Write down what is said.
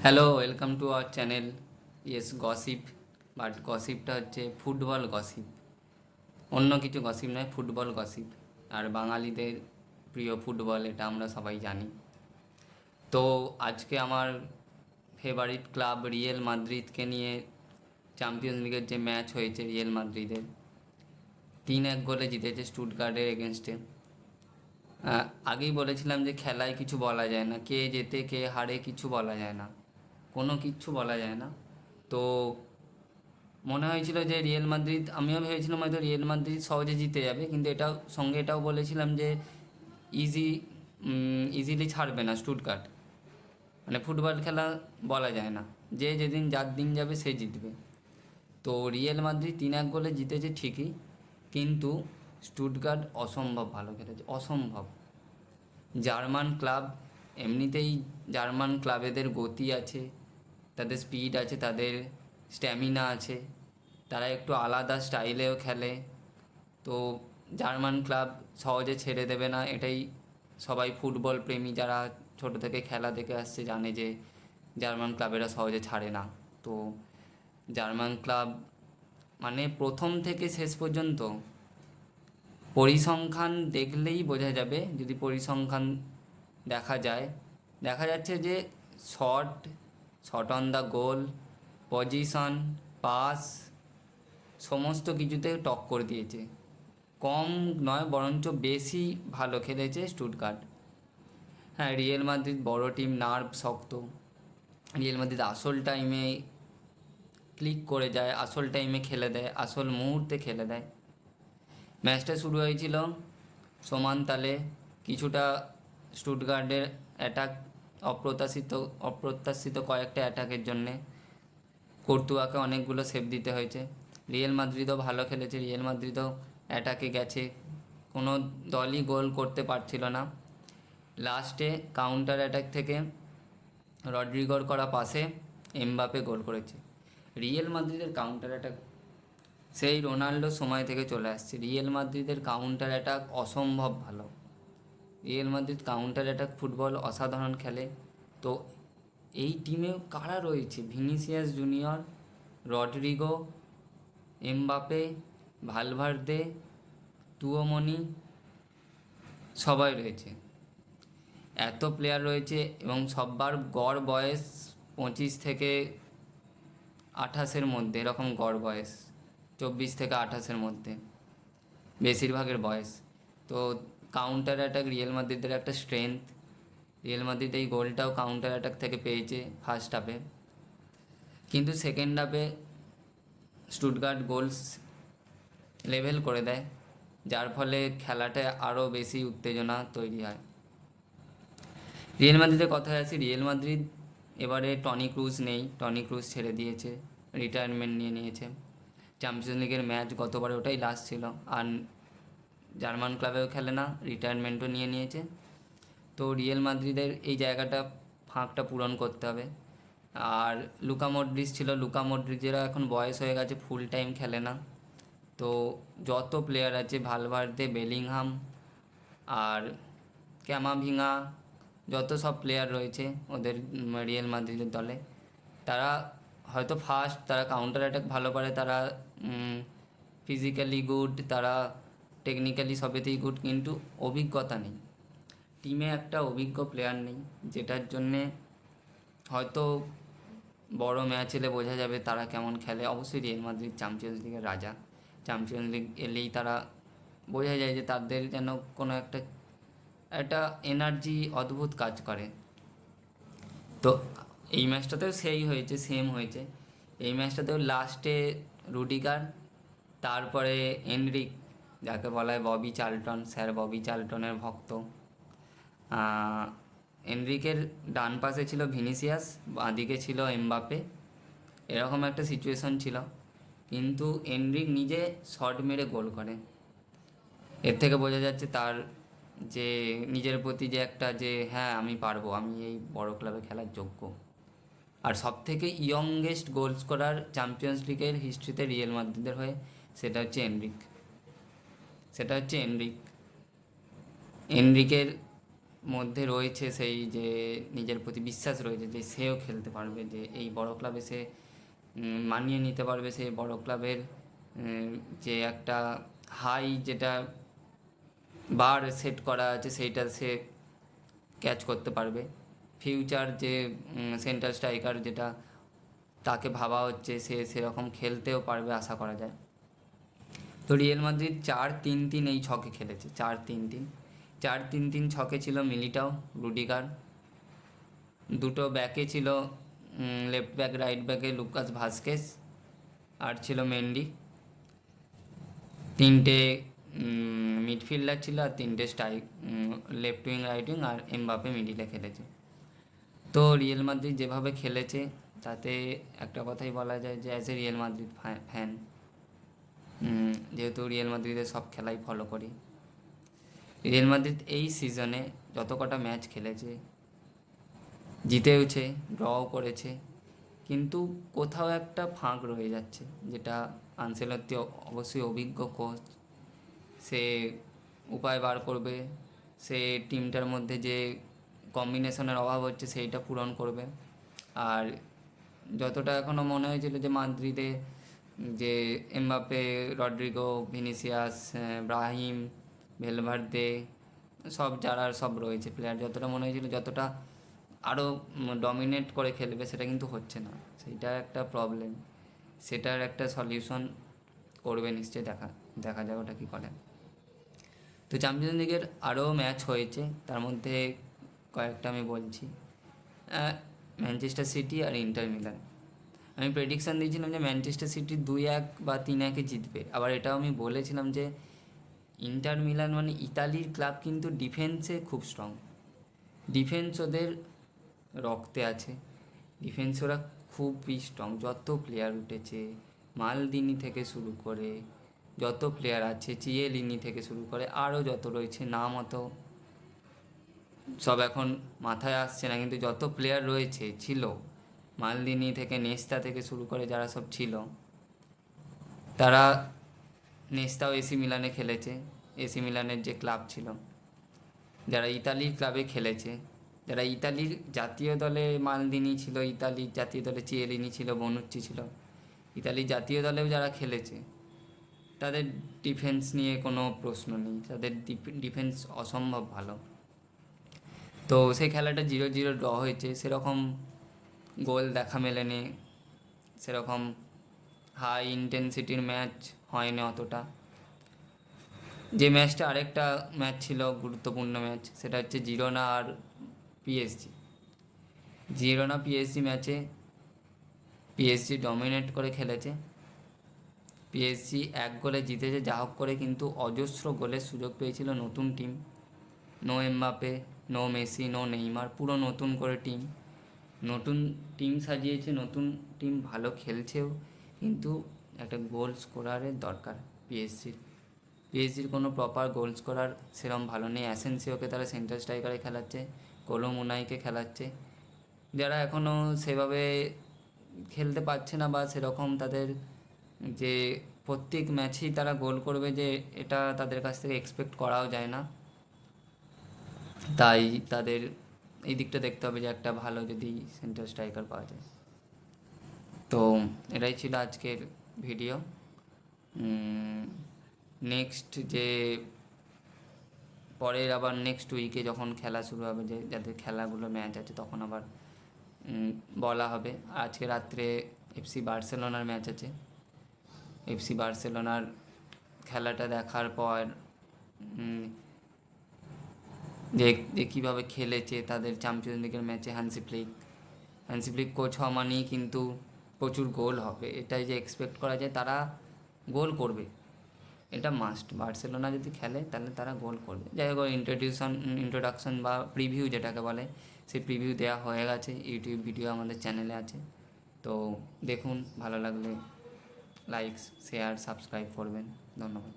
Hello, welcome to our channel. Yes, gossip. But গসিপটা হচ্ছে football gossip, অন্য কিছু গসিপ নয়, ফুটবল গসিপ। আর বাঙালিদের প্রিয় ফুটবল, এটা আমরা সবাই জানি। তো আজকে আমার ফেভারিট ক্লাব রিয়েল মাদ্রিদকে নিয়ে চ্যাম্পিয়ন্স লিগের যে ম্যাচ হয়েছে, রিয়েল মাদ্রিদের 3-1 গোলে জিতেছে স্টুটগার্টের এগেনস্টে। আগেই বলেছিলাম যে খেলায় কিছু বলা যায় না, কে জেতে কে হারে কিছু বলা যায় না, কোনো কিচ্ছু বলা যায় না। তো মনে হয়েছিল যে রিয়েল মাদ্রিদ, আমিও ভেবেছিলাম হয়তো রিয়েল মাদ্রিদ সহজে জিতে যাবে, কিন্তু এটাও সঙ্গে এটাও বলেছিলাম যে ইজি ইজিলি ছাড়বে না স্টুটগার্ট। মানে ফুটবল খেলা বলা যায় না, যে যেদিন যার দিন যাবে সে জিতবে। তো রিয়েল মাদ্রিদ 3-1 গোলে জিতেছে ঠিকই, কিন্তু স্টুটগার্ট অসম্ভব ভালো খেলেছে, অসম্ভব। জার্মান ক্লাব, এমনিতেই জার্মান ক্লাবেদের গতি আছে, তাদের স্পিড আছে, তাদের স্ট্যামিনা আছে, তারা একটু আলাদা স্টাইলেও খেলে। তো জার্মান ক্লাব সহজে ছেড়ে দেবে না, এটাই সবাই ফুটবল প্রেমী যারা ছোট থেকে খেলা দেখে আসছে জানে যে জার্মান ক্লাবেরা সহজে ছাড়ে না। তো জার্মান ক্লাব মানে প্রথম থেকে শেষ পর্যন্ত পরিসংখ্যান দেখলেই বোঝা যাবে, যদি পরিসংখ্যান দেখা যায়, দেখা যাচ্ছে যে shot, shot on the goal, position, pass, সমস্ত কিছুতে টক্কর দিয়েছে। কম নয়, বরঞ্চ বেশি ভালো খেলেছে স্টুটগার্ট। হ্যাঁ, রিয়েল মাদ্রিদ বড় টিম, নার্ভ শক্ত। রিয়েল মাদ্রিদ আসল টাইমে ক্লিক করে যায়, আসল টাইমে খেলে দেয়, আসল মুহূর্তে খেলে দেয়। ম্যাচটা শুরু হয়েছিল সমান তালে, কিছুটা স্টুটগার্টের অ্যাটাক, অপ্রত্যাশিত কয়েকটা অ্যাটাকের জন্যে কর্তুয়াকে অনেকগুলো সেভ দিতে হয়েছে। রিয়েল মাদ্রিদও ভালো খেলেছে, রিয়েল মাদ্রিদও অ্যাটাকে গেছে, কোনো দলই গোল করতে পারছিল না। লাস্টে কাউন্টার অ্যাটাক থেকে রড্রিগোর করা পাসে এমবাপে গোল করেছে। রিয়েল মাদ্রিদের কাউন্টার অ্যাটাক সেই রোনাল্ডোর সময় থেকে চলে আসছে। রিয়েল মাদ্রিদের কাউন্টার অ্যাটাক অসম্ভব ভালো। Real Madrid counter attack football অসাধারণ খেলে। তো এই টিমে কারা রয়েছে? Vinicius Junior, Rodrygo, Mbappe, Valverde, Tchouameni, সবাই রয়েছে। এত প্লেয়ার রয়েছে এবং সবার গড় বয়স 25 থেকে 28-এর মধ্যে, এরকম গড় বয়স 24 থেকে 28-এর মধ্যে বেশিরভাগের বয়স। তো কাউন্টার অ্যাটাক রিয়েল মাদ্রিদের একটা স্ট্রেংথ। রিয়েল মাদ্রিদ এই গোলটাও কাউন্টার অ্যাটাক থেকে পেয়েছে ফার্স্ট হাফে, কিন্তু সেকেন্ড হাফে স্টুটগার্ট গোলস লেভেল করে দেয়, যার ফলে খেলাটা আরও বেশি উত্তেজনা তৈরি হয়। রিয়েল মাদ্রিদের কথায় আসি, রিয়েল মাদ্রিদ এবারে টনি ক্রুজ নেই, টনি ক্রুজ ছেড়ে দিয়েছে, রিটায়ারমেন্ট নিয়ে নিয়েছে। চ্যাম্পিয়ন্স লিগের ম্যাচ গতবার ওটাই লাস্ট ছিল, আর জার্মান ক্লাবেও খেলে না, রিটায়ারমেন্টও নিয়ে নিয়েছে। তো রিয়েল মাদ্রিদের এই জায়গাটা, ফাঁকটা পূরণ করতে হবে। আর লুকা মডরিচ ছিল, লুকা মডরিচেরও এখন বয়স হয়ে গেছে, ফুল টাইম খেলে না। তো যত প্লেয়ার আছে, ভালভার্দে, বেলিংহাম আর ক্যামাভিঙ্গা, যত সব প্লেয়ার রয়েছে ওদের রিয়েল মাদ্রিদের দলে, তারা হয়তো ফার্স্ট, তারা কাউন্টার অ্যাটাক ভালো পারে, তারা ফিজিক্যালি গুড, তারা টেকনিক্যালি সবেতেই গুড, কিন্তু অভিজ্ঞতা নেই। টিমে একটা অভিজ্ঞ প্লেয়ার নেই, যেটার জন্যে হয়তো বড় ম্যাচ এলে বোঝা যাবে তারা কেমন খেলে। অবশ্যই রিয়েল মাদ্রিদ চ্যাম্পিয়ন্স লিগের রাজা, চ্যাম্পিয়ন্স লিগ এলেই তারা বোঝা যায় যে তাদের যেন কোনো একটা একটা এনার্জি অদ্ভুত কাজ করে। তো এই ম্যাচটাতেও সেই হয়েছে, সেম হয়েছে। এই ম্যাচটাতেও লাস্টে রুডিগার, তারপরে এনরিক, যাকে বলা হয় ববি চার্লটন, স্যার ববি চার্লটনের ভক্ত, এনরিকের ডান পাশে ছিল ভিনিসিয়াস, বাঁদিকে ছিল এমবাপে, এরকম একটা সিচুয়েশন ছিল, কিন্তু এনরিক নিজে শট মেরে গোল করে। এর থেকে বোঝা যাচ্ছে তার যে নিজের প্রতি যে একটা, যে হ্যাঁ আমি পারবো, আমি এই বড় ক্লাবে খেলার যোগ্য। আর সব থেকে ইয়ংগেস্ট গোল স্কোরার চ্যাম্পিয়ন্স লিগের হিস্ট্রিতে রিয়েল মাদ্রিদের হয়ে, সেটা হচ্ছে এনরিক, সেটা হচ্ছে এনরিক। এনরিকের মধ্যে রয়েছে সেই যে নিজের প্রতি বিশ্বাস রয়েছে যে সেও খেলতে পারবে, যে এই বড় ক্লাবে সে মানিয়ে নিতে পারবে, সে বড় ক্লাবের যে একটা হাই যেটা বার সেট করা আছে সেইটা সে ক্যাচ করতে পারবে। ফিউচার যে সেন্টার স্ট্রাইকার যেটা তাকে ভাবা হচ্ছে, সে সেরকম খেলতেও পারবে আশা করা যায়। তো রিয়েল মাদ্রিদ 4-3-3 এই ছকে খেলেছে, 4-3-3 ছকে ছিল মিলিটাও, রুডিগার, দুটো ব্যাকে ছিল লেফট ব্যাক রাইট ব্যাকে লুকাস ভাস্কেস, আর ছিল মেন্ডি, তিনটে মিডফিল্ডার ছিল আর তিনটে লেফট উইং রাইট উইং, আর এমবাপে মিডিলে খেলেছে। তো রিয়েল মাদ্রিদ যেভাবে খেলেছে তাতে একটা কথাই বলা যায় যে as a real Madrid fan, যেহেতু রিয়েল মাদ্রিদের সব খেলাই ফলো করি, রিয়েল মাদ্রিদ এই সিজনে যত কটা ম্যাচ খেলেছে জিতেওছে, ড্রও করেছে, কিন্তু কোথাও একটা ফাঁক রয়ে যাচ্ছে, যেটা আনচেলত্তি অবশ্যই অভিজ্ঞ কোচ, সে উপায় বার করবে, সে টিমটার মধ্যে যে কম্বিনেশনের অভাব হচ্ছে সেইটা পূরণ করবে। আর যতটা এখনও মনে হয়েছিল যে মাদ্রিদে যে এমবাপে, রড্রিগো, ভিনিসিয়াস, ব্রাহিম, ভেলভার্দে, সব রয়েছে প্লেয়ার, যতটা মনে হয়েছিল যতটা আরও ডমিনেট করে খেলবে, সেটা কিন্তু হচ্ছে না, সেইটা একটা প্রবলেম। সেটার একটা সলিউশন করবে নিশ্চয়ই, দেখা যাক ওটা কী করে। তো চ্যাম্পিয়ন্স লিগের আরও ম্যাচ হয়েছে, তার মধ্যে কয়েকটা আমি বলছি। ম্যানচেস্টার সিটি আর ইন্টার মিলান। আমি প্রেডিকশান দিয়েছিলাম যে ম্যানচেস্টার সিটি 2-1 বা 3-1 জিতবে। আবার এটাও আমি বলেছিলাম যে ইন্টার মিলান মানে ইতালির ক্লাব, কিন্তু ডিফেন্সে খুব স্ট্রং, ডিফেন্স ওদের রক্তে আছে, ডিফেন্স ওরা খুবই স্ট্রং। যত প্লেয়ার উঠেছে, মালদিনি থেকে শুরু করে যত প্লেয়ার আছে, চিয়েলিনি থেকে শুরু করে আরও যত রয়েছে, নাম অত সব এখন মাথায় আসছে না, কিন্তু যত প্লেয়ার রয়েছে, ছিল মালদিনি থেকে নেস্তা থেকে শুরু করে যারা সব ছিল, তারা, নেস্তাও এসি মিলানে খেলেছে, এসি মিলানের যে ক্লাব ছিল, যারা ইতালির ক্লাবে খেলেছে, যারা ইতালির জাতীয় দলে মালদিনি ছিল, ইতালির জাতীয় দলে চিয়েলিনি ছিল, বনুচ্চি ছিল, ইতালির জাতীয় দলেও যারা খেলেছে, তাদের ডিফেন্স নিয়ে কোনো প্রশ্ন নেই, তাদের ডিফেন্স অসম্ভব ভালো। তো সেই খেলাটা 0-0 ড্র হয়েছে, সেরকম গোল দেখা মেলেনি, সেরকম হাই ইন্টেন্সিটির ম্যাচ হয়নি অতটা। যে ম্যাচটা, আরেকটা ম্যাচ ছিল গুরুত্বপূর্ণ ম্যাচ, সেটা হচ্ছে জিরোনা আর পিএসজি। জিরোনা পিএসজি ম্যাচে পিএসজি ডমিনেট করে খেলেছে, পিএসজি 1 গোলে জিতেছে যা হোক করে, কিন্তু অজস্র গোলের সুযোগ পেয়েছিল নতুন team, no Mbappe, no Messi, no Neymar, পুরো নতুন করে নতুন টিম সাজিয়েছে, নতুন টিম ভালো খেলছেও, কিন্তু একটা গোল স্কোরারের দরকার পিএসজির কোনো প্রপার গোল স্কোরার সেরকম ভালো নেই। অ্যাসেন্সিওকে তারা সেন্টার স্ট্রাইকারে খেলাচ্ছে, কোলো মুনাইকে খেলাচ্ছে, যারা এখনও সেভাবে খেলতে পারছে না, বা সেরকম তাদের যে প্রত্যেক ম্যাচেই তারা গোল করবে, যে এটা তাদের কাছ থেকে এক্সপেক্ট করাও যায় না। তাই তাদের এই দিকটা দেখতে হবে যে একটা ভালো যদি সেন্টার স্ট্রাইকার পাওয়া যায়। তো এটাই ছিল আজকের ভিডিও। নেক্সট যে পরের আবার নেক্সট উইকে যখন খেলা শুরু হবে, যে যাদের খেলাগুলো ম্যাচ আছে, তখন আবার বলা হবে। আজকে রাত্রে এফসি বার্সেলোনার ম্যাচ আছে, এফসি বার্সেলোনার খেলাটা দেখার পর যে কীভাবে খেলেছে তাদের চ্যাম্পিয়ন্স লিগের ম্যাচে, হ্যান্সি ফ্লিক কোচ হওয়া মানেই কিন্তু প্রচুর গোল হবে, এটাই যে এক্সপেক্ট করা যায়, তারা গোল করবে, এটা মাস্ট। বার্সেলোনা যদি খেলে তাহলে তারা গোল করবে। যাই হোক, ইন্ট্রোডাকশন বা প্রিভিউ যেটাকে বলে, সেই প্রিভিউ দেওয়া হয়ে গেছে, ইউটিউব ভিডিও আমাদের চ্যানেলে আছে, তো দেখুন, ভালো লাগলে লাইক, শেয়ার, সাবস্ক্রাইব করবেন। ধন্যবাদ।